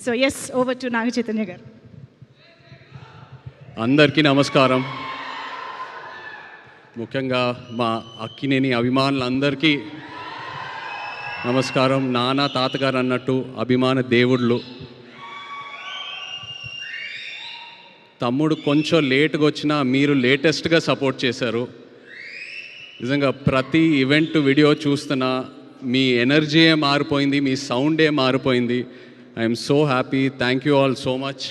So yes, over to నాగ చైతన్య గారు. అందరికీ నమస్కారం. ముఖ్యంగా మా అక్కినేని అభిమానులందరికీ నమస్కారం. నాన్న తాతగారు అన్నట్టు అభిమాన దేవుళ్ళు. తమ్ముడు కొంచెం లేట్గా వచ్చినా మీరు లేటెస్ట్గా సపోర్ట్ చేశారు. నిజంగా ప్రతి ఈవెంట్ వీడియో చూస్తున్నా మీ ఎనర్జీయే మారిపోయింది, మీ సౌండే మారిపోయింది. I'm so happy. Thank you all so much.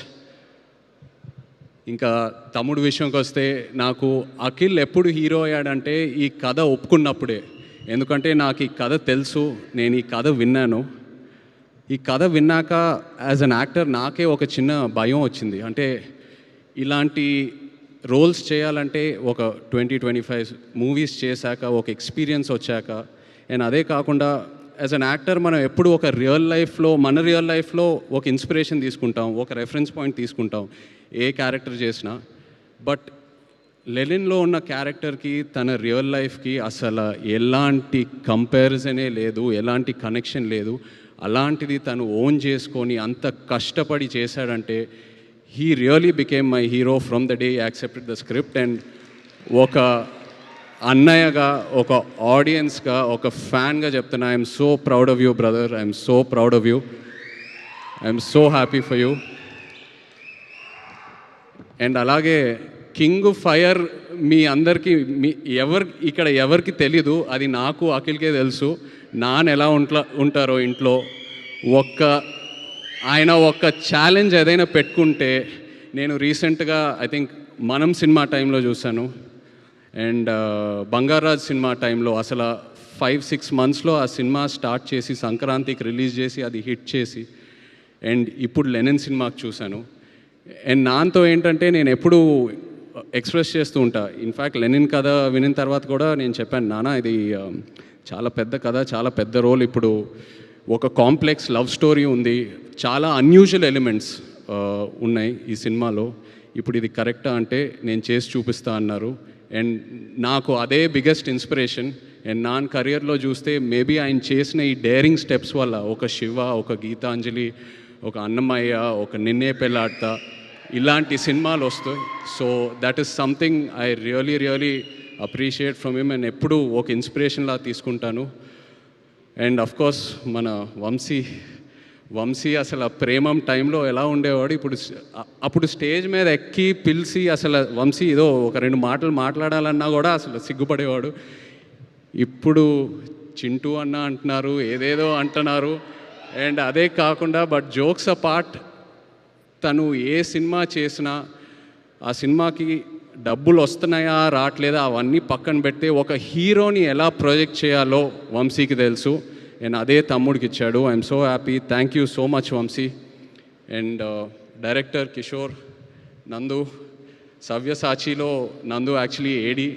ఇంకా తమ్ముడు విషయంకి వస్తే, నాకు అఖిల్ ఎప్పుడు హీరో అయ్యాడంటే ఈ కథ ఒప్పుకున్నప్పుడే. ఎందుకంటే నాకు ఈ కథ తెలుసు, నేను ఈ కథ విన్నాను. ఈ కథ విన్నాక యాజ్ అన్ యాక్టర్ నాకే ఒక చిన్న భయం వచ్చింది. అంటే ఇలాంటి రోల్స్ చేయాలంటే ఒక 20-25 మూవీస్ చేశాక ఒక ఎక్స్పీరియన్స్ వచ్చాక, అండ్ అదే కాకుండా యాజ్ అన్ యాక్టర్ మనం ఎప్పుడు ఒక మన రియల్ లైఫ్లో ఒక ఇన్స్పిరేషన్ తీసుకుంటాం, ఒక రెఫరెన్స్ పాయింట్ తీసుకుంటాం ఏ క్యారెక్టర్ చేసినా. బట్ లెనిన్లో ఉన్న క్యారెక్టర్కి తన రియల్ లైఫ్కి అసలు ఎలాంటి కంపారిజనే లేదు, ఎలాంటి కనెక్షన్ లేదు. అలాంటిది తను ఓన్ చేసుకొని అంత కష్టపడి చేశాడంటే he really became my hero from the day he accepted the script. And ఒక అన్నయ్యగా, ఒక ఆడియన్స్గా, ఒక ఫ్యాన్గా చెప్తున్నా, I'm so proud of you brother. I'm so proud of you. I'm so happy for you. And అలాగే king fire మీ అందరికీ ఇక్కడ ఎవరికి తెలీదు, అది నాకు అఖిల్కే తెలుసు. నాన్న ఎలా ఉంటారో ఇంట్లో, ఆయన ఒక ఛాలెంజ్ ఏదైనా పెట్టుకుంటే, నేను రీసెంట్గా ఐ థింక్ మనం సినిమా టైంలో చూశాను, అండ్ బంగారాజ్ సినిమా టైంలో అసలు 5-6 మంత్స్లో ఆ సినిమా స్టార్ట్ చేసి సంక్రాంతికి రిలీజ్ చేసి అది హిట్ చేసి, అండ్ ఇప్పుడు లెనిన్ సినిమాకి చూశాను. అండ్ నాన్నతో ఏంటంటే నేను ఎప్పుడూ ఎక్స్ప్రెస్ చేస్తూ ఉంటా. ఇన్ఫ్యాక్ట్ లెనిన్ కథ వినిన తర్వాత కూడా నేను చెప్పాను, నాన్న ఇది చాలా పెద్ద కథ, చాలా పెద్ద రోల్. ఇప్పుడు ఒక కాంప్లెక్స్ లవ్ స్టోరీ ఉంది, చాలా అన్యూజువల్ ఎలిమెంట్స్ ఉన్నాయి ఈ సినిమాలో. ఇప్పుడు ఇది కరెక్టా అంటే నేను చేసి చూపిస్తా అన్నారు. అండ్ నాకు అదే బిగ్గెస్ట్ ఇన్స్పిరేషన్. అండ్ నా కెరియర్లో చూస్తే మేబీ ఆయన చేసిన ఈ డేరింగ్ స్టెప్స్ వల్ల ఒక శివ, ఒక గీతాంజలి, ఒక అన్నమయ్య, ఒక నిన్నే పెళ్ళాడతా, ఇలాంటి సినిమాలు వస్తాయి. So that is something I really appreciate from him. And ఎప్పుడూ ఒక ఇన్స్పిరేషన్లా తీసుకుంటాను. అండ్ అఫ్కోర్స్ మన వంశీ అసలు ప్రేమం టైంలో ఎలా ఉండేవాడు, అప్పుడు స్టేజ్ మీద ఎక్కి పిలిచి అసలు వంశీ ఏదో ఒక 2 మాటలు మాట్లాడాలన్నా కూడా అసలు సిగ్గుపడేవాడు. ఇప్పుడు చింటూ అన్న అంటున్నారు, ఏదేదో అంటున్నారు. అండ్ అదే కాకుండా బట్ జోక్స్ అపార్ట్, తను ఏ సినిమా చేసినా ఆ సినిమాకి డబ్బులు వస్తున్నాయా రావట్లేదా అవన్నీ పక్కన పెడితే ఒక హీరోని ఎలా ప్రొజెక్ట్ చేయాలో వంశీకి తెలుసు. అండ్ అదే తమ్ముడికి ఇచ్చాడు. I'm so happy. Thank you so much Vamsi. And director Kishore, Nandu, సవ్యసాచిలో నందు యాక్చువల్లీ ఏడి.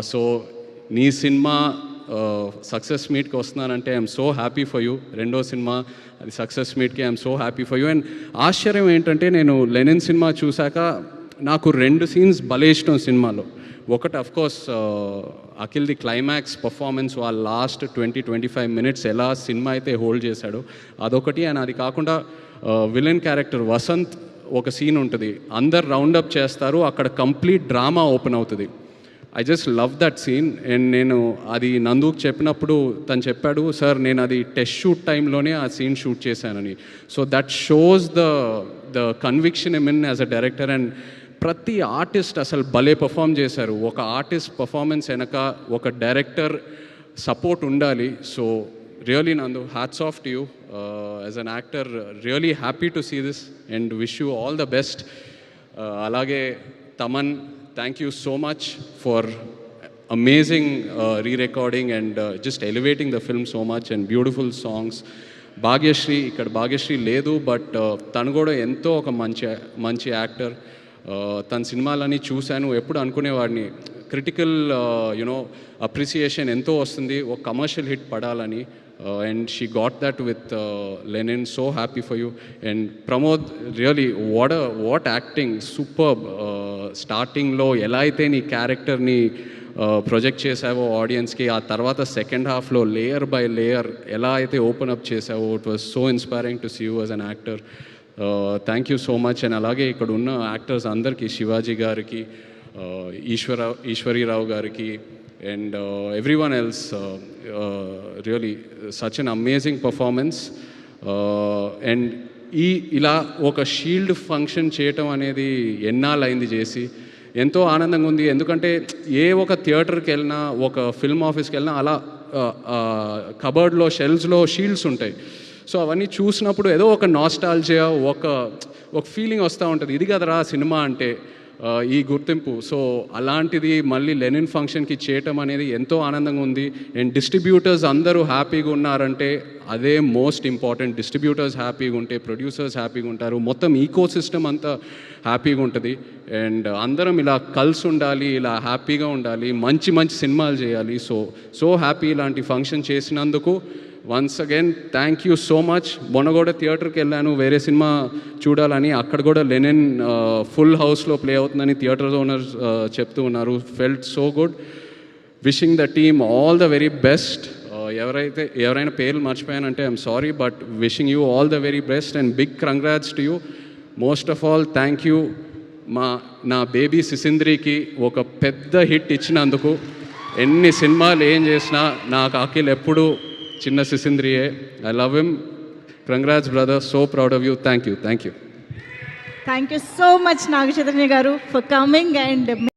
సో నీ సినిమా సక్సెస్ మీట్కి వస్తున్నానంటే I'm so happy for you. రెండో సినిమా అది సక్సెస్ మీట్కి I'm so happy for you. And ఆశ్చర్యం ఏంటంటే నేను లెనిన్ సినిమా చూశాక నాకు 2 సీన్స్ భలే ఇష్టం సినిమాలో. ఒకటి అఫ్కోర్స్ అఖిల్ది క్లైమాక్స్ పర్ఫార్మెన్స్, వాళ్ళ లాస్ట్ 20-25 మినిట్స్ ఎలా సినిమా అయితే హోల్డ్ చేశాడో అదొకటి. అండ్ అది కాకుండా విలన్ క్యారెక్టర్ వసంత్ ఒక సీన్ ఉంటుంది, అందరు రౌండప్ చేస్తారు, అక్కడ కంప్లీట్ డ్రామా ఓపెన్ అవుతుంది. I just love that scene. And నేను అది నందుకు చెప్పినప్పుడు తను చెప్పాడు, సార్ నేను అది టెస్ట్ షూట్ టైంలోనే ఆ సీన్ షూట్ చేశానని. So that shows the conviction in as a director. And ప్రతి ఆర్టిస్ట్ అసలు భలే పర్ఫామ్ చేశారు. ఒక ఆర్టిస్ట్ పర్ఫార్మెన్స్ వెనక ఒక డైరెక్టర్ సపోర్ట్ ఉండాలి. So really Nandu, hats off to you as an actor. Really happy to see this and wish you all the best. అలాగే Thaman, thank you so much for amazing re-recording and just elevating the film so much and beautiful songs. Bhagyashree, ఇక్కడ భాగ్యశ్రీ లేదు but తను కూడా ఎంతో ఒక మంచి actor. తన సినిమాలని చూశాను, ఎప్పుడు అనుకునేవాడిని క్రిటికల్ అప్రిసియేషన్ ఎంతో వస్తుంది ఒక కమర్షియల్ హిట్ పడాలని. And she got that with Lenin. So happy for you. And Pramod, really what acting, superb. స్టార్టింగ్లో ఎలా అయితే నీ క్యారెక్టర్ని ప్రొజెక్ట్ చేసావో ఆడియన్స్కి, ఆ తర్వాత సెకండ్ హాఫ్లో లేయర్ బై లేయర్ ఎలా అయితే ఓపెన్ అప్ చేసావో, it was so inspiring to see you as an actor. Thank you so much. And అలాగే ఇక్కడ ఉన్న యాక్టర్స్ అందరికీ, శివాజీ గారికి, ఈశ్వరీరావు గారికి, and everyone else, really such an amazing performance. And ఇలా ఒక షీల్డ్ ఫంక్షన్ చేయటం అనేది ఎన్నాళ్ళైంది చేసి, ఎంతో ఆనందంగా ఉంది. ఎందుకంటే ఏ ఒక థియేటర్కి వెళ్ళినా, ఒక ఫిల్మ్ ఆఫీస్కి వెళ్ళినా అలా కబర్డ్లో షెల్ఫ్స్లో షీల్డ్స్ ఉంటాయి. సో అవన్నీ చూసినప్పుడు ఏదో ఒక నాస్టాల్జియా, ఒక ఫీలింగ్ వస్తూ ఉంటుంది, ఇది కదరా సినిమా అంటే, ఈ గుర్తింపు. సో అలాంటిది మళ్ళీ లెనిన్ ఫంక్షన్కి చేయటం అనేది ఎంతో ఆనందంగా ఉంది. అండ్ డిస్ట్రిబ్యూటర్స్ అందరూ హ్యాపీగా ఉన్నారంటే అదే మోస్ట్ ఇంపార్టెంట్. డిస్ట్రిబ్యూటర్స్ హ్యాపీగా ఉంటే ప్రొడ్యూసర్స్ హ్యాపీగా ఉంటారు, మొత్తం ఈకో సిస్టమ్ అంతా హ్యాపీగా ఉంటుంది. అండ్ అందరం ఇలా కలిసి ఉండాలి, ఇలా హ్యాపీగా ఉండాలి, మంచి మంచి సినిమాలు చేయాలి. సో హ్యాపీ ఇలాంటి ఫంక్షన్ చేసినందుకు. Once again thank you so much. మొన్న కూడా థియేటర్కి వెళ్ళాను వేరే సినిమా చూడాలని, అక్కడ కూడా లెనిన్ ఫుల్ హౌస్లో ప్లే అవుతుందని థియేటర్ ఓనర్స్ చెప్తూ ఉన్నారు. Felt so good. Wishing the team all the very best. ఎవరైనా పేర్లు మర్చిపోయానంటే I'm sorry, but wishing you all the very best and big congrats to you. Most of all thank you నా baby సిసింద్రికి ఒక పెద్ద hit ఇచ్చినందుకు. ఎన్ని సినిమాలు ఏం చేసినా నాకు అఖిల్ ఎప్పుడు చిన్న సిసింద్రియే. I love him. Congrats brother, so proud of you. Thank you. Thank you so much Naga Chaitanya garu for coming and